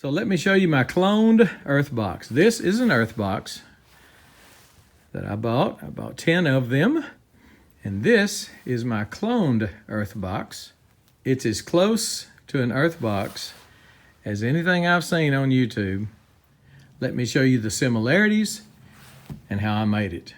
So let me show you my cloned EarthBox. This is an EarthBox that I bought. I bought 10 of them. And this is my cloned EarthBox. It's as close to an EarthBox as anything I've seen on YouTube. Let me show you the similarities and how I made it.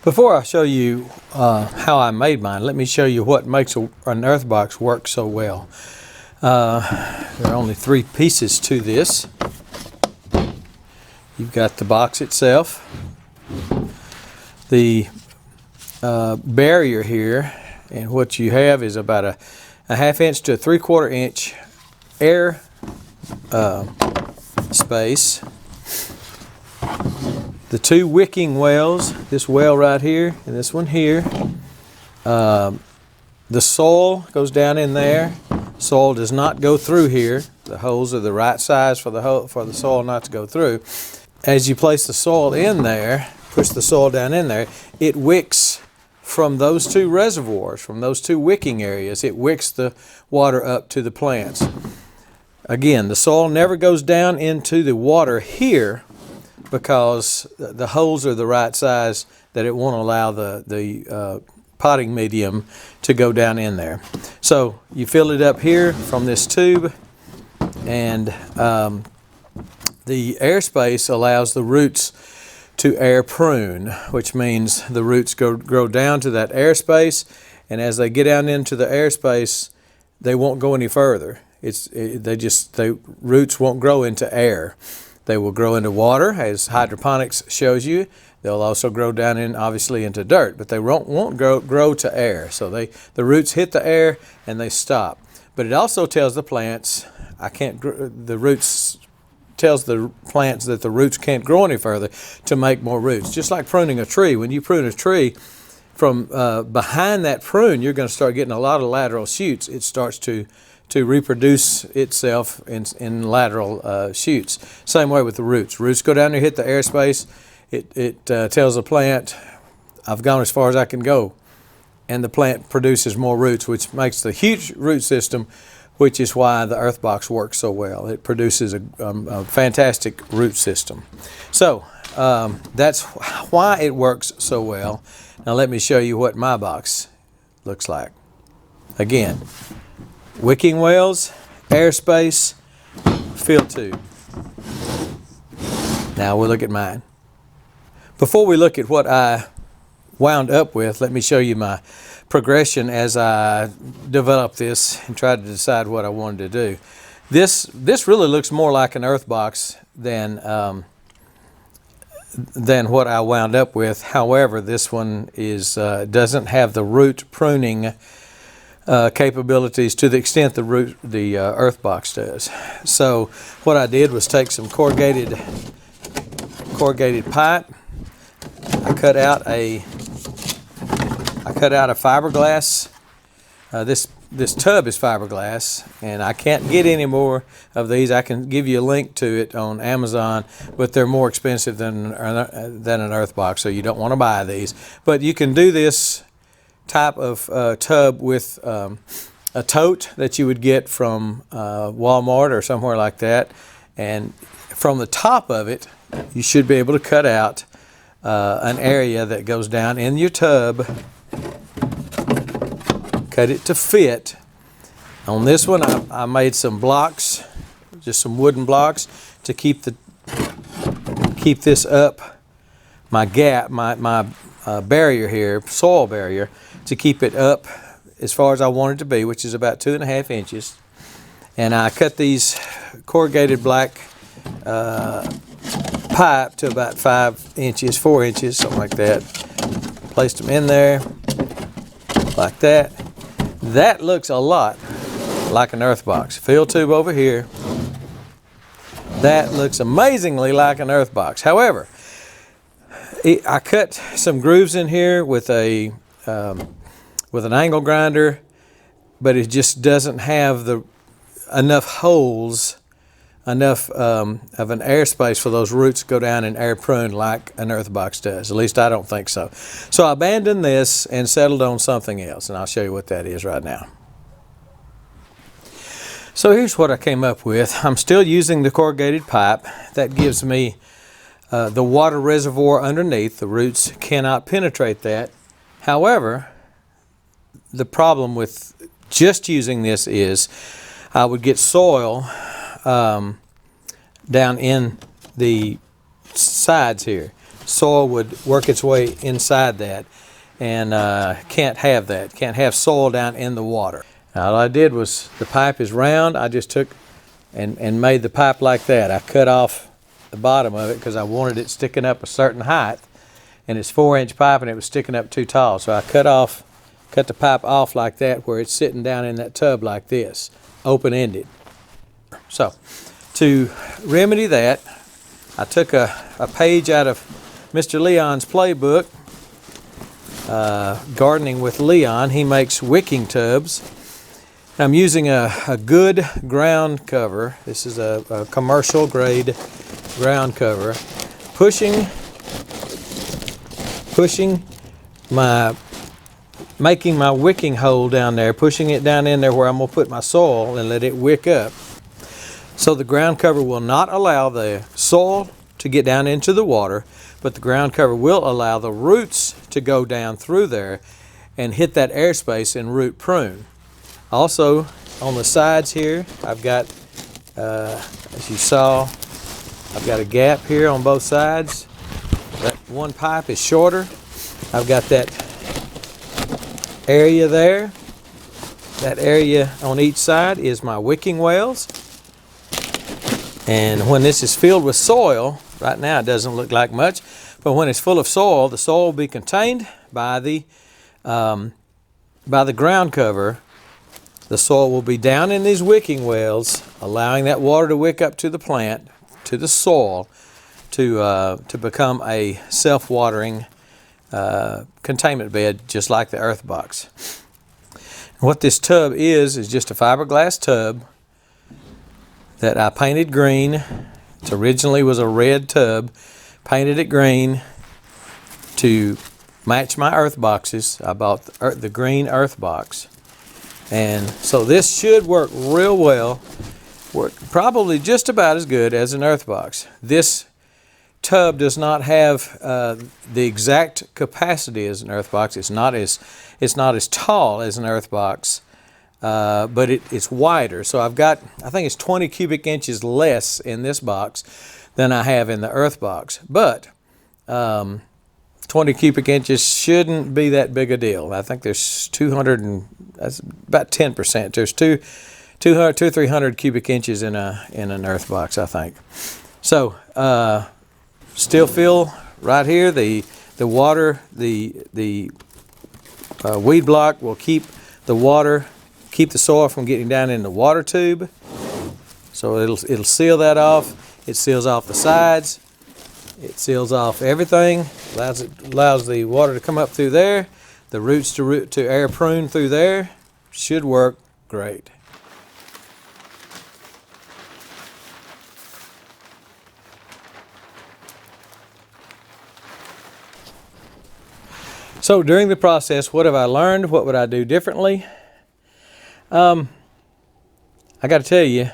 Before I show you how I made mine, let me show you what makes an EarthBox work so well. There are only 3 pieces to this. You've got the box itself, the barrier here, and what you have is about a 1/2 inch to a 3/4 inch air space. The 2 wicking wells, this well right here and this one here. The soil goes down in there. Soil does not go through here. The holes are the right size for the soil not to go through. As you place the soil in there, push the soil down in there, it wicks from those 2 reservoirs, from those 2 wicking areas. It wicks the water up to the plants. Again, the soil never goes down into the water here, because the holes are the right size that it won't allow the potting medium to go down in there. So you fill it up here from this tube, and the airspace allows the roots to air prune, which means the roots grow down to that airspace, and as they get down into the airspace, they won't go any further. The roots won't grow into air. They will grow into water, as hydroponics shows you. They'll also grow down obviously into dirt, but they won't grow to air. So the roots hit the air and they stop. But it also tells the plants, tells the plants that the roots can't grow any further to make more roots. Just like pruning a tree. When you prune a tree, from behind that prune, you're going to start getting a lot of lateral shoots. It starts to reproduce itself in lateral shoots. Same way with the roots. Roots go down there, hit the airspace. It tells the plant, I've gone as far as I can go. And the plant produces more roots, which makes the huge root system, which is why the EarthBox works so well. It produces a fantastic root system. So that's why it works so well. Now let me show you what my box looks like. Again, wicking wells, airspace, fill tube. Now we'll look at mine. Before we look at what I wound up with, let me show you my progression as I developed this and tried to decide what I wanted to do. This really looks more like an EarthBox than what I wound up with. However, this one doesn't have the root pruning capabilities to the extent the EarthBox does. So what I did was take some corrugated pipe. I cut out a fiberglass. This tub is fiberglass, and I can't get any more of these. I can give you a link to it on Amazon, but they're more expensive than an EarthBox, so you don't want to buy these. But you can do this type of tub with a tote that you would get from Walmart or somewhere like that, and from the top of it you should be able to cut out an area that goes down in your tub. Cut it to fit. On this one I made some blocks, just some wooden blocks to keep this up, my gap, my barrier here, soil barrier, to keep it up as far as I want it to be, which is about 2.5 inches. And I cut these corrugated black pipe to about 5 inches, 4 inches, something like that. Placed them in there like that. That looks a lot like an EarthBox. Fill tube over here. That looks amazingly like an EarthBox. However, I cut some grooves in here with an angle grinder, but it just doesn't have enough holes enough of an airspace for those roots to go down and air prune like an EarthBox does. At least I don't think so. So I abandoned this and settled on something else, and I'll show you what that is right now. So here's what I came up with. I'm still using the corrugated pipe. That gives me the water reservoir underneath. The roots cannot penetrate that. However, the problem with just using this is I would get soil down in the sides here. Soil would work its way inside that, and can't have that. Can't have soil down in the water. Now, all I did was, the pipe is round. I just took and made the pipe like that. I cut off the bottom of it because I wanted it sticking up a certain height, and it's 4-inch pipe and it was sticking up too tall. So I cut the pipe off like that, where it's sitting down in that tub like this, open-ended. So to remedy that, I took a page out of Mr. Leon's playbook, Gardening with Leon. He makes wicking tubs. I'm using a good ground cover. This is a commercial grade ground cover. Making my wicking hole down there, pushing it down in there where I'm going to put my soil and let it wick up. So the ground cover will not allow the soil to get down into the water, but the ground cover will allow the roots to go down through there and hit that airspace and root prune. Also, on the sides here, I've got, as you saw, I've got a gap here on both sides. That one pipe is shorter. I've got that area there. That area on each side is my wicking wells. And when this is filled with soil, right now it doesn't look like much, but when it's full of soil, the soil will be contained by the ground cover. The soil will be down in these wicking wells, allowing that water to wick up to the plant, to the soil, to become a self-watering containment bed, just like the EarthBox. What this tub is just a fiberglass tub that I painted green. It originally was a red tub, painted it green to match my EarthBoxes. I bought the green EarthBox. And so this should work real well, work probably just about as good as an EarthBox. This tub does not have the exact capacity as an EarthBox. It's not as tall as an EarthBox, but it's wider. So I think it's 20 cubic inches less in this box than I have in the EarthBox. But 20 cubic inches shouldn't be that big a deal. I think there's that's about 10%. There's 200 or 300 cubic inches in an EarthBox, I think. So still fill right here. The water, the weed block will keep the soil from getting down in the water tube. So it'll seal that off. It seals off the sides. It seals off everything. Allows the water to come up through there. The roots to air prune through there. Should work great. So during the process, what have I learned? What would I do differently? I got to tell you,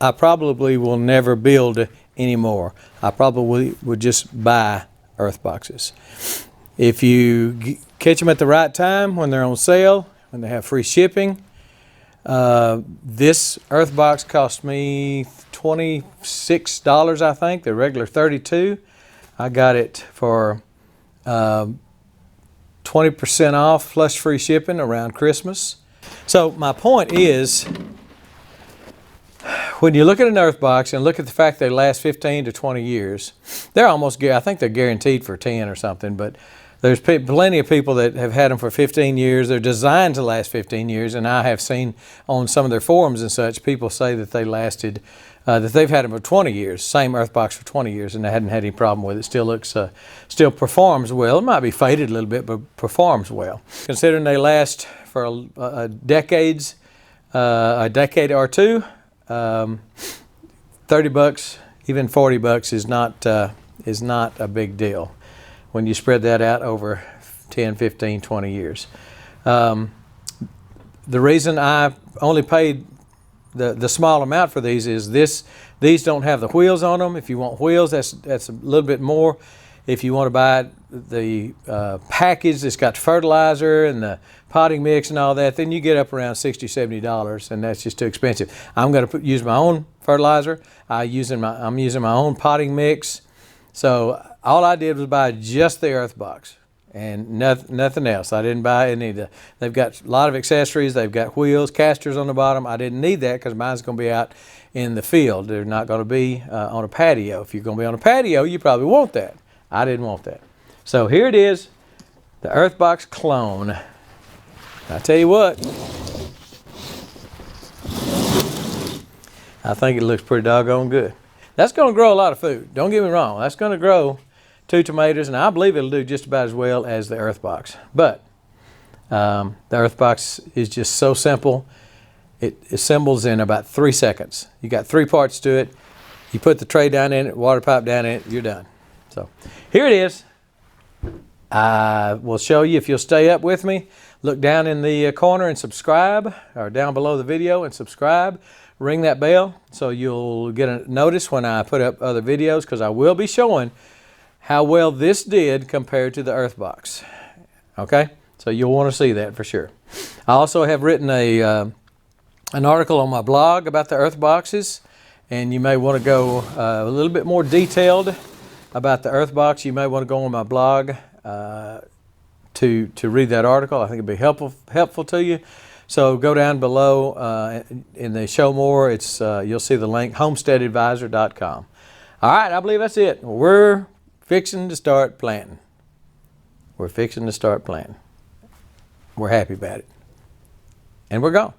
I probably will never build anymore. I probably would just buy EarthBoxes. If you catch them at the right time, when they're on sale, when they have free shipping. This EarthBox cost me $26, I think. The regular $32. I got it for 20% off plus free shipping around Christmas. So my point is, when you look at an EarthBox and look at the fact they last 15 to 20 years, I think they're guaranteed for 10 or something, but there's plenty of people that have had them for 15 years. They're designed to last 15 years, and I have seen on some of their forums and such, people say that they lasted, that they've had them for 20 years, same EarthBox for 20 years, and they hadn't had any problem with it. Still performs well. It might be faded a little bit, but performs well. Considering they last for decades, a decade or two, 30 bucks, even 40 bucks is not a big deal when you spread that out over 10, 15, 20 years. The reason I only paid the small amount for these is these don't have the wheels on them. If you want wheels, that's a little bit more. If you want to buy the package that's got the fertilizer and the potting mix and all that, then you get up around $60, $70, and that's just too expensive. I'm going to use my own fertilizer. I'm using my own potting mix. So all I did was buy just the EarthBox and nothing else. I didn't buy any of the. They've got a lot of accessories. They've got wheels, casters on the bottom. I didn't need that because mine's going to be out in the field. They're not going to be on a patio. If you're going to be on a patio, you probably want that. I didn't want that. So here it is, the EarthBox clone. I tell you what, I think it looks pretty doggone good. That's going to grow a lot of food. Don't get me wrong. That's going to grow 2 tomatoes, and I believe it'll do just about as well as the EarthBox. But the EarthBox is just so simple. It assembles in about 3 seconds. You got 3 parts to it. You put the tray down in it, water pipe down in it, you're done. So here it is. I will show you if you'll stay up with me. Look down in the corner and subscribe, or down below the video and subscribe. Ring that bell so you'll get a notice when I put up other videos, because I will be showing how well this did compared to the EarthBox. Okay, so you'll want to see that for sure. I also have written an article on my blog about the EarthBoxes, and you may want to go a little bit more detailed about the EarthBox. You may want to go on my blog to read that article. I think it'd be helpful to you. So go down below in the show more. It's you'll see the link, homesteadadvisor.com. All right, I believe that's it. We're fixing to start planting. We're fixing to start planting. We're happy about it, and we're gone.